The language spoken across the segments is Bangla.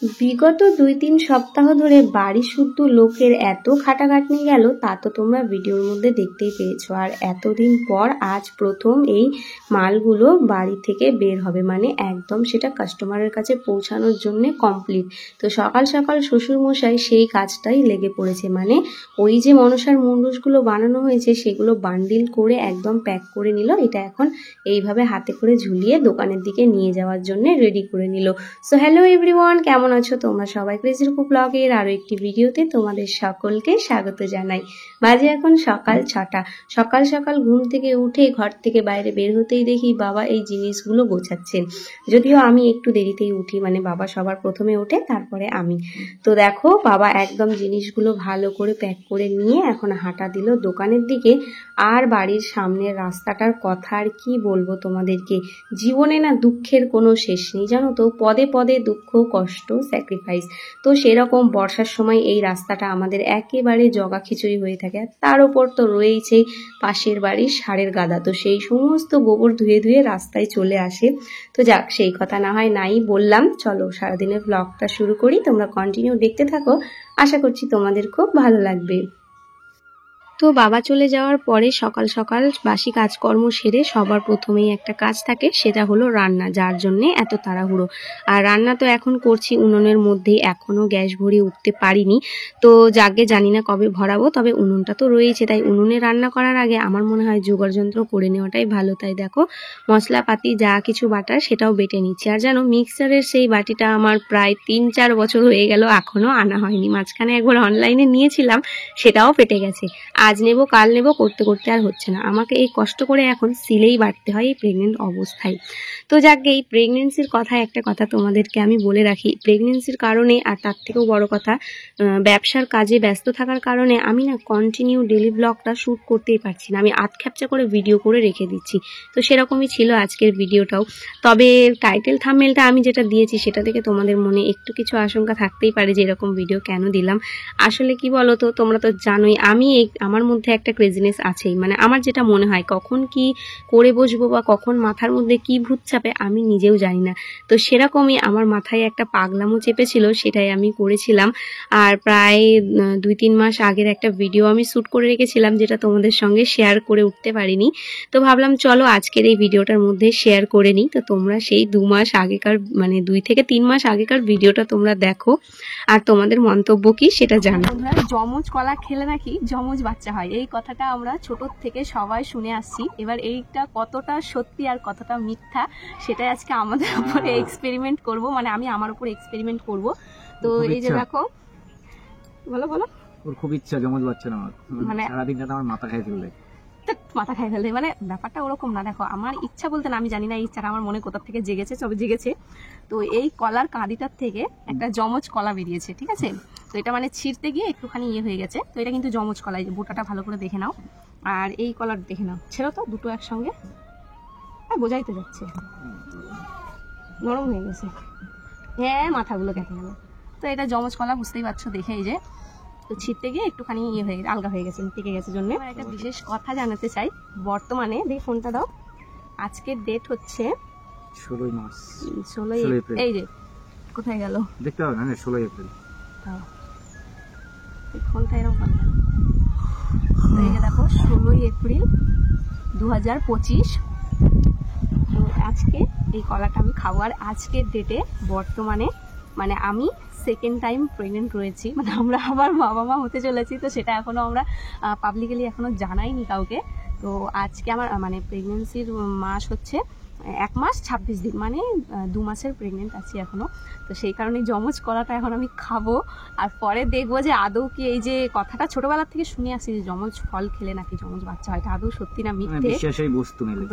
বিগত ২-৩ সপ্তাহ ধরে বাড়ি শুদ্ধ লোকের এত খাটাখাটনি গেল তা তো তোমরা ভিডিওর মধ্যে দেখতেই পেয়েছো। আর এতদিন পর আজ প্রথম এই মালগুলো বাড়ি থেকে বের হবে, মানে একদম সেটা কাস্টমারের কাছে পৌঁছানোর জন্য কমপ্লিট। তো সকাল সকাল শ্বশুরমশাই সেই কাজটাই লেগে পড়েছে, মানে ওই যে মনসার মুন্ডুসগুলো বানানো হয়েছে সেগুলো বান্ডিল করে একদম প্যাক করে নিল। এটা এখন এইভাবে হাতে করে ঝুলিয়ে দোকানের দিকে নিয়ে যাওয়ার জন্য রেডি করে নিল। সো হ্যালো এভরিওয়ান, কেমন আছো তোমরা সবাই? ক্রেজি রূপু ব্লগের আরও একটি ভিডিওতে তোমাদের সকলকে স্বাগত জানাই। বাজে এখন সকাল 6টা। সকাল সকাল ঘুম থেকে উঠে ঘর থেকে বাইরে বের হতেই দেখি বাবা এই জিনিসগুলো গোছাচ্ছেন। যদিও আমি একটু দেরিতেই উঠি, মানে বাবা সবার প্রথমে ওঠে তারপরে আমি। তো দেখো বাবা একদম জিনিসগুলো ভালো করে প্যাক করে নিয়ে এখন হাঁটা দিল দোকানের দিকে। আর বাড়ির সামনের রাস্তাটার কথা আর কি বলবো তোমাদেরকে, জীবনে না দুঃখের কোনো শেষ নেই জানো তো, পদে পদে দুঃখ, কষ্ট, স্যাক্রিফাইস। তো সেরকম বর্ষার সময় এই রাস্তাটা আমাদের একেবারে জগা খিচুড়ি হয়ে থাকে। আর তার ওপর তো রয়েছে পাশের বাড়ির ষাঁড়ের গাদা, তো সেই সমস্ত গোবর ধুয়ে ধুয়ে রাস্তায় চলে আসে। তো যাক, সেই কথা না হয় নাই বললাম। চলো সারাদিনের ব্লগটা শুরু করি, তোমরা কন্টিনিউ দেখতে থাকো, আশা করছি তোমাদের খুব ভালো লাগবে। তো বাবা চলে যাওয়ার পরে সকাল সকাল বাসি কাজকর্ম সেরে সবার প্রথমেই একটা কাজ থাকে, সেটা হলো রান্না, যার জন্যে এত তাড়াহুড়ো। আর রান্না তো এখন করছি উনুনের মধ্যেই, এখনও গ্যাস ভরিয়ে উঠতে পারিনি। তো যাকে জানি না কবে ভরাবো, তবে উনুনটা তো রয়েছে, তাই উনুনে রান্না করার আগে আমার মনে হয় জোগাড় যন্ত্র করে নেওয়াটাই ভালো। তাই দেখো মশলাপাতি যা কিছু বাটার সেটাও বেটে নিচ্ছি। আর জানো মিক্সারের সেই বাটিটা আমার প্রায় 3-4 বছর হয়ে গেল এখনও আনা হয়নি। মাঝখানে একবার অনলাইনে নিয়েছিলাম, সেটাও পেটে গেছে। আজ নেব কাল নেব করতে করতে আর হচ্ছে না, আমাকে এই কষ্ট করে এখন সিলেই বাটতে হয় এই প্রেগনেন্ট অবস্থায়। তো যাক, এই প্রেগনেন্সির কথায় একটা কথা তোমাদেরকে আমি বলে রাখি। প্রেগনেন্সির কারণে আর তার থেকেও বড় কথা, ব্যবসার কাজে ব্যস্ত থাকার কারণে আমি না কন্টিনিউ ডেলি ব্লগটা শ্যুট করতেই পারছি না। আমি আধ খ্যাপচা করে ভিডিও করে রেখে দিচ্ছি। তো সেরকমই ছিল আজকের ভিডিওটাও। তবে টাইটেল থাম্বনেলটা আমি যেটা দিয়েছি সেটা থেকে তোমাদের মনে একটু কিছু আশঙ্কা থাকতেই পারে যে এরকম ভিডিও কেন দিলাম। আসলে কি বলো তো, তোমরা তো জানোই আমি আমার মধ্যে একটা ক্রেজিনেস আছেই, মানে আমার যেটা মনে হয় কখন কি করে বসবো বা কখন মাথার মধ্যে কি ভূত চাপে আমি নিজেও জানি না। তো সেরকমই আমার মাথায় একটা পাগলামো চেপেছিল, সেটাই আমি করেছিলাম। আর প্রায় 2-3 মাস আগের একটা ভিডিও আমি শ্যুট করে রেখেছিলাম, যেটা তোমাদের সঙ্গে শেয়ার করে উঠতে পারিনি। তো ভাবলাম চলো আজকের এই ভিডিওটার মধ্যে শেয়ার করে নিই। তো তোমরা সেই 2 মাস আগেকার, মানে 2 থেকে 3 মাস আগেকার ভিডিওটা তোমরা দেখো আর তোমাদের মন্তব্য কি সেটা জানো। তোমরা যমজ কলা খেলে নাকি যমজ বাচ্চা হয়, এই কথাটা আমরা ছোট থেকে সবাই শুনে আসছি। এবার এইটা কতটা সত্যি আর কতটা মিথ্যা সেটাই আজকে আমাদের উপরে এক্সপেরিমেন্ট করব, মানে আমি আমার উপরে এক্সপেরিমেন্ট করব। তো এই যে দেখো, বলো বলো। ওর খুব ইচ্ছা যমজ বাচ্চা নেওয়ার, মানে সারাদিন রাত আমার মাথা খাই ফেললে, মাথা খাই ফেললে, মানে ব্যাপারটা ওরকম না। দেখো আমার ইচ্ছা বলতে না, আমি জানি না এই ইচ্ছাটা আমার মনে কোথা থেকে জেগেছে, তবে জেগেছে। তো এই কলার কাঁদিটার থেকে একটা যমজ কলা বেরিয়েছে, ঠিক আছে? তো এটা মানে ছিঁড়তে গিয়ে একটুখানি ইয়ে হয়ে গেছে। তো এটা কিন্তু যমজ কলা, এই যে বোটাটা ভালো করে দেখে নাও। আর এই কলার দেখে নাও, ছেড়ো তো, দুটো একসঙ্গে বোঝাইতে যাচ্ছে, নরম হয়ে গেছে। হ্যাঁ, মাথাগুলো কেটে গেল। তো এটা যমজ কলা, বুঝতেই পারছো দেখে। এই যে তো ছিটতে গিয়ে একটুখানি ইয়ে হয়ে গেছে, আলগা হয়ে গেছে, পেকে গেছে জন্য। একটা বিশেষ কথা জানাতে চাই। বর্তমানে দেখি ফোনটা দাও, আজকের ডেট হচ্ছে 16 মার্চ, 16 এপ্রিল। এই যে কোথায় গেল দেখতে হবে না, 16 এপ্রিল। ফোনটা এরকম, এই যে দেখো 16 এপ্রিল 2025। তো আজকে এই কলাটা আমি খাবো। আর আজকের ডেটে বর্তমানে মানে আমি সেকেন্ড টাইম প্রেগনেন্ট রয়েছি, মানে আমরা আবার বাবা মা হতে চলেছি। তো সেটা এখনও আমরা পাবলিকলি এখনও জানাইনি কাউকে। তো আজকে আমার মানে প্রেগনেন্সির মাস হচ্ছে 1 মাস 26 দিন, মানে 2 মাসের প্রেগনেন্ট আছি এখনও। তো সেই কারণে যমজ কলাটা এখন আমি খাবো। আর পরে দেখবো যে আদৌ কি এই যে কথাটা ছোটবেলার থেকে শুনে আসি যে যমজ ফল খেলে নাকি যমজ বাচ্চা হয়, এটা আদৌ সত্যি না মিথ্যে।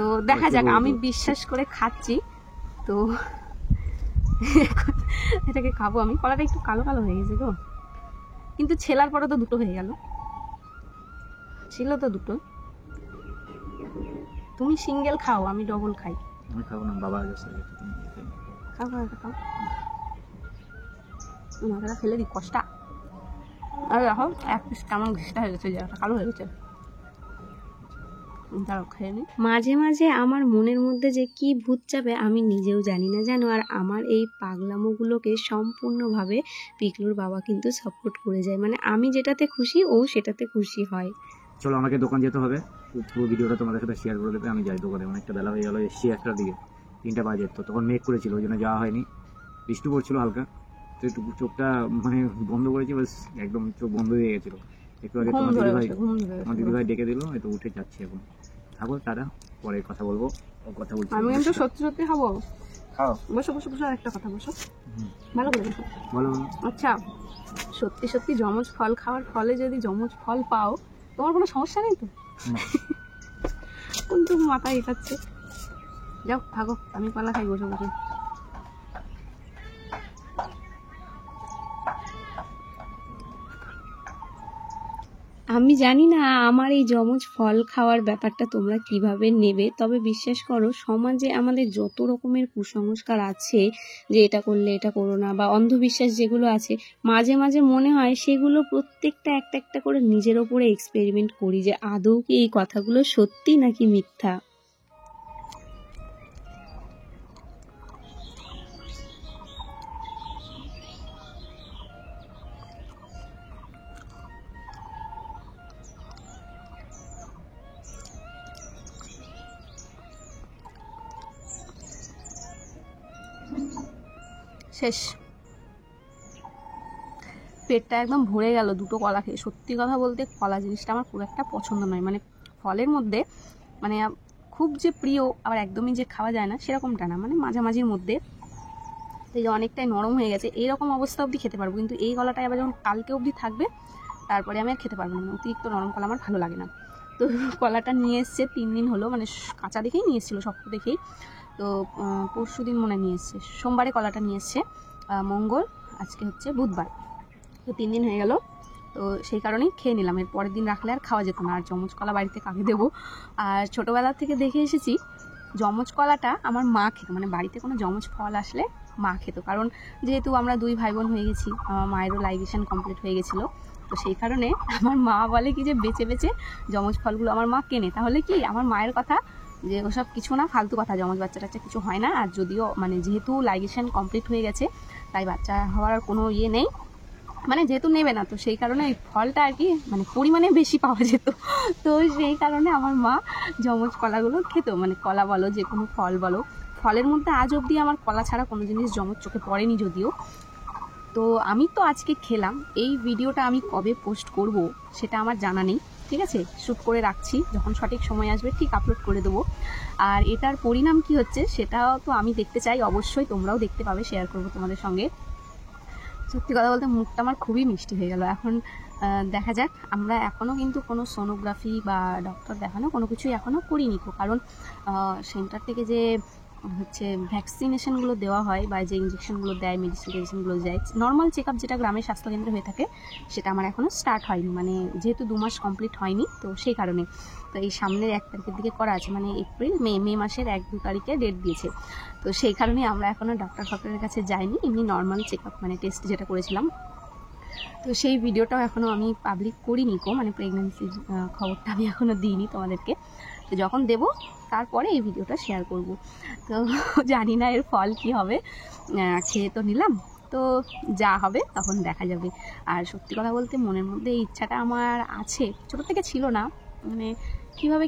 তো দেখা যাক, আমি বিশ্বাস করে খাচ্ছি। তো এটাকে খাবো আমি। কলাটা একটু কালো কালো হয়ে গেছে গো, কিন্তু ছেলার পরে তো দুটো হয়ে গেল, ছিল তো দুটো। তুমি সিঙ্গেল খাও, আমি ডবল খাই। আমি খাবো না, বাবা আছে। খাও খাও খাও, মাথাটা ফেলে দিই কষ্টা। আর দেখো এক পিস কেমন ঘিসটা হয়ে গেছে, জায়গাটা কালো হয়ে গেছে। মাঝে মাঝে আমার মনের মধ্যে যে কি ভূত চাপে আমি নিজেও জানি না জানো। আর আমার এই পাগলামোগুলোকে সম্পূর্ণভাবে পিকলুর বাবা কিন্তু সাপোর্ট করে যায়, মানে আমি যেটাতে খুশি ও সেটাতে খুশি হয়। চলো আমাকে দোকান যেতে হবে, পুরো ভিডিওটা তোমাদের সাথে শেয়ার করে দেবে। আমি যাই দোকানে, অনেকটা বেলা হয়ে গেলো, এসছি 1টার দিকে, 3টা বাজে। তো তখন মেঘ করেছিল, ওই জন্য যাওয়া হয়নি, বৃষ্টি পড়ছিল হালকা। তো একটু চোখটা মানে বন্ধ করেছি, বাস একদম চোখ বন্ধ হয়ে গেছিলো। একটু আগে তোমার দিদিভাই ডেকে দিল, একটু উঠে যাচ্ছি এখন। খাবো তারা, পরে কথা বলবো, কথা বলছি। আমি কিন্তু সত্যি সত্যি খাবো। খাও, বসো বসো বসো, একটা কথা বসো, ভালো করে বসো। বলো। আচ্ছা, সত্যি সত্যি যমজ ফল খাওয়ার ফলে যদি যমজ ফল পাও, তোমার কোনো সমস্যা নেই তো? কিন্তু মাথা এটাচ্ছে। যাও থাকো, আমি কলা খাই বসে বসে। আমি জানি না আমার এই যমজ ফল খাওয়ার ব্যাপারটা তোমরা কিভাবে নেবে, তবে বিশ্বাস করো সমাজে আমাদের যত রকমের কুসংস্কার আছে যে এটা করলে এটা করো না, বা অন্ধবিশ্বাস যেগুলো আছে, মাঝে মাঝে মনে হয় সেগুলো প্রত্যেকটা একটা একটা করে নিজের ওপরে এক্সপেরিমেন্ট করি যে আদৌ কি এই কথাগুলো সত্যি নাকি মিথ্যা। শেষ, পেটটা একদম ভরে গেল দুটো কলা খেয়ে। সত্যি কথা বলতে কলা জিনিসটা আমার খুব একটা পছন্দ নয়, মানে ফলের মধ্যে মানে খুব যে প্রিয় আবার একদমই যে খাওয়া যায় না সেরকমটা না, মানে মাঝামাঝির মধ্যে। এই যে অনেকটাই নরম হয়ে গেছে এইরকম অবস্থা অবধি খেতে পারবো, কিন্তু এই কলাটা আবার যখন কালকে অবধি থাকবে তারপরে আমি আর খেতে পারবো না। অতিরিক্ত নরম কলা আমার ভালো লাগে না। তো কলাটা নিয়ে এসছে 3 দিন হলো, মানে কাঁচা দেখেই নিয়ে এসেছিলো, শক্ত দেখেই। তো পরশু দিন মনে নিয়ে এসছে, সোমবারে কলাটা নিয়ে এসছে, মঙ্গল, আজকে হচ্ছে বুধবার। তো 3 দিন হয়ে গেল, তো সেই কারণেই খেয়ে নিলাম। এর পরের দিন রাখলে আর খাওয়া যেত না। আর যমজ কলা বাড়িতে কাকে দেবো? আর ছোটোবেলা থেকে দেখে এসেছি যমজ কলাটা আমার মা খেত, মানে বাড়িতে কোনো যমজ ফল আসলে মা খেত। কারণ যেহেতু আমরা 2 ভাই বোন হয়ে গেছি, আমার মায়েরও লাইগেশন কমপ্লিট হয়ে গেছিলো, তো সেই কারণে আমার মা বলে কি যে বেছে বেছে যমজ ফলগুলো আমার মা কেনে। তাহলে কি আমার মায়ের কথা যে ওসব কিছু না, ফালতু কথা, যমজ বাচ্চা টাচ্চা কিছু হয় না। আর যদিও মানে যেহেতু লাইগেশন কমপ্লিট হয়ে গেছে তাই বাচ্চা হওয়ার কোনো ইয়ে নেই, মানে যেহেতু নেবে না, তো সেই কারণে এই ফলটা আর কি মানে পরিমাণে বেশি পাওয়া যেত। তো সেই কারণে আমার মা যমজ কলাগুলো খেত, মানে কলা বলো যে কোনো ফল বলো। ফলের মধ্যে আজ অবধি আমার কলা ছাড়া কোনো জিনিস যমজ চোখে পড়েনি যদিও। তো আমি তো আজকে খেলাম। এই ভিডিওটা আমি কবে পোস্ট করব সেটা আমার জানা নেই, ঠিক আছে? শ্যুট করে রাখছি, যখন সঠিক সময় আসবে ঠিক আপলোড করে দেবো। আর এটার পরিণাম কি হচ্ছে সেটাও তো আমি দেখতে চাই, অবশ্যই তোমরাও দেখতে পাবে, শেয়ার করবো তোমাদের সঙ্গে। সত্যি কথা বলতে মুখটা আমার খুবই মিষ্টি হয়ে গেল। এখন দেখা যাক, আমরা এখনও কিন্তু কোনো সোনোগ্রাফি বা ডক্টর দেখানো কোনো কিছুই এখনও করিনি, কারণ সেন্টার থেকে যে হচ্ছে ভ্যাকসিনেশনগুলো দেওয়া হয় বা যে ইঞ্জেকশনগুলো দেয়, মেডিসিনগুলো দেয়, নর্মাল চেক আপ যেটা গ্রামের স্বাস্থ্যকেন্দ্রে হয়ে থাকে সেটা আমার এখনও স্টার্ট হয়নি, মানে যেহেতু 2 মাস কমপ্লিট হয়নি, তো সেই কারণে। তো এই সামনের 1 তারিখের দিকে করা আছে, মানে এপ্রিল মে মাসের 1-2 তারিখে ডেট দিয়েছে। তো সেই কারণে আমরা এখনও ডক্টরের কাছে যাইনি, এমনি নর্মাল চেক আপ মানে টেস্ট যেটা করেছিলাম। তো সেই ভিডিওটাও এখনও আমি পাবলিক করিনি মানে প্রেগনেন্সির খবরটা আমি এখনও দিইনি তোমাদেরকে। তো যখন দেব তারপরে এই ভিডিওটা শেয়ার করব। তো জানি না এর ফল কি হবে, খেয়ে তো নিলাম, তো যা হবে তখন দেখা যাবে। আর সত্যি কথা বলতে মনের মধ্যে এই ইচ্ছাটা আমার আছে, ছোটো থেকে ছিল না, মানে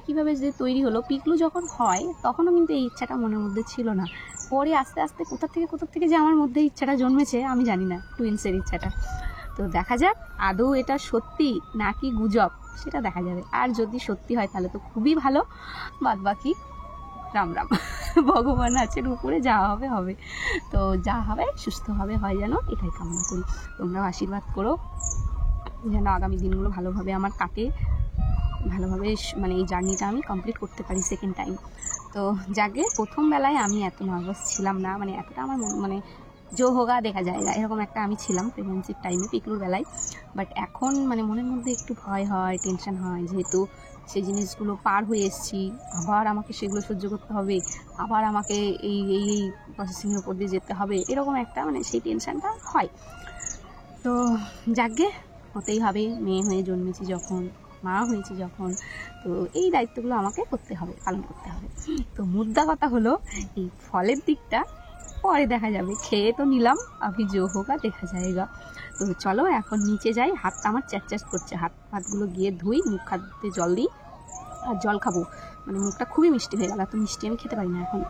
কিভাবে যে তৈরি হলো, পিকলু যখন হয় তখনও কিন্তু এই ইচ্ছাটা মনের মধ্যে ছিল না। পরে আস্তে আস্তে কোথা থেকে যে আমার মধ্যে ইচ্ছাটা জন্মেছে আমি জানি না, টুইন্সের ইচ্ছাটা। তো দেখা যাক আদৌ এটা সত্যি নাকি গুজব, সেটা দেখা যাবে। আর যদি সত্যি হয় তাহলে তো খুবই ভালো, বাদ বাকি রাম রাম, ভগবান আছেন উপরে, যা হবে হবে। তো যা হবে সুস্থভাবে হয় যেন, এটাই কামনা করি। তোমরাও আশীর্বাদ করো যেন আগামী দিনগুলো ভালোভাবে আমার কাটে, ভালোভাবে মানে এই জার্নিটা আমি কমপ্লিট করতে পারি সেকেন্ড টাইম। তো যাকে প্রথম বেলায় আমি এত নার্ভাস ছিলাম না, মানে এতটা আমার মানে জো হোগা দেখা যায়গা এরকম একটা আমি ছিলাম প্রেগনেন্সির টাইমে, পিকলুর বেলায়। বাট এখন মানে মনের মধ্যে একটু ভয় হয়, টেনশন হয়, যেহেতু সেই জিনিসগুলো পার হয়ে এসেছি, আবার আমাকে সেগুলো সহ্য করতে হবে, আবার আমাকে এই এই এই প্রসেসিংয়ের উপর দিয়ে যেতে হবে, এরকম একটা মানে সেই টেনশানটা হয়। তো যাকে হতেই হবে, মেয়ে হয়ে জন্মেছি যখন, মা হয়েছি যখন, তো এই দায়িত্বগুলো আমাকে করতে হবে, পালন করতে হবে। তো মুদ্রা কথা হলো এই ফলের দিকটা পরে দেখা যাবে, খেয়ে তো নিলাম, আভি জো হোগা দেখা যায়গা। তো চলো এখন নিচে যাই, হাতটা আমার চ্যাট করছে, হাতগুলো গিয়ে ধুই, মুখ হাতে জল দিই আর জল খাবো, মানে মুখটা খুবই মিষ্টি হয়ে গেল, এত মিষ্টি আমি খেতে পারি না এখন।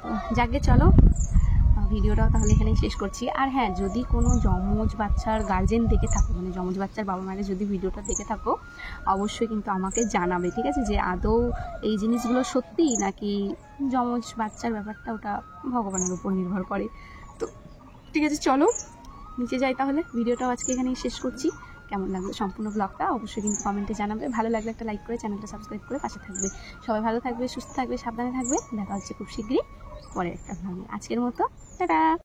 তো যাকে চলো ভিডিওটাও তাহলে এখানেই শেষ করছি। আর হ্যাঁ, যদি কোনো যমজ বাচ্চার গার্জেন দেখে থাকো, মানে যমজ বাচ্চার বাবা মায়ের যদি ভিডিওটা দেখে থাকো, অবশ্যই কিন্তু আমাকে জানাবে, ঠিক আছে, যে আদৌ এই জিনিসগুলো সত্যি নাকি যমজ বাচ্চার ব্যাপারটা ওটা ভগবানের উপর নির্ভর করে। তো ঠিক আছে, চলো নিচে যাই তাহলে। ভিডিওটাও আজকে এখানেই শেষ করছি। কেমন লাগলো সম্পূর্ণ ব্লগটা অবশ্যই কিন্তু কমেন্টে জানাবে। ভালো লাগলে একটা লাইক করে চ্যানেলটা সাবস্ক্রাইব করে পাশে থাকবে। সবাই ভালো থাকবে, সুস্থ থাকবে, সাবধানে থাকবে। দেখা হচ্ছে খুব শীঘ্রই পরের একটা ব্লগে। আজকের মতো টাটা।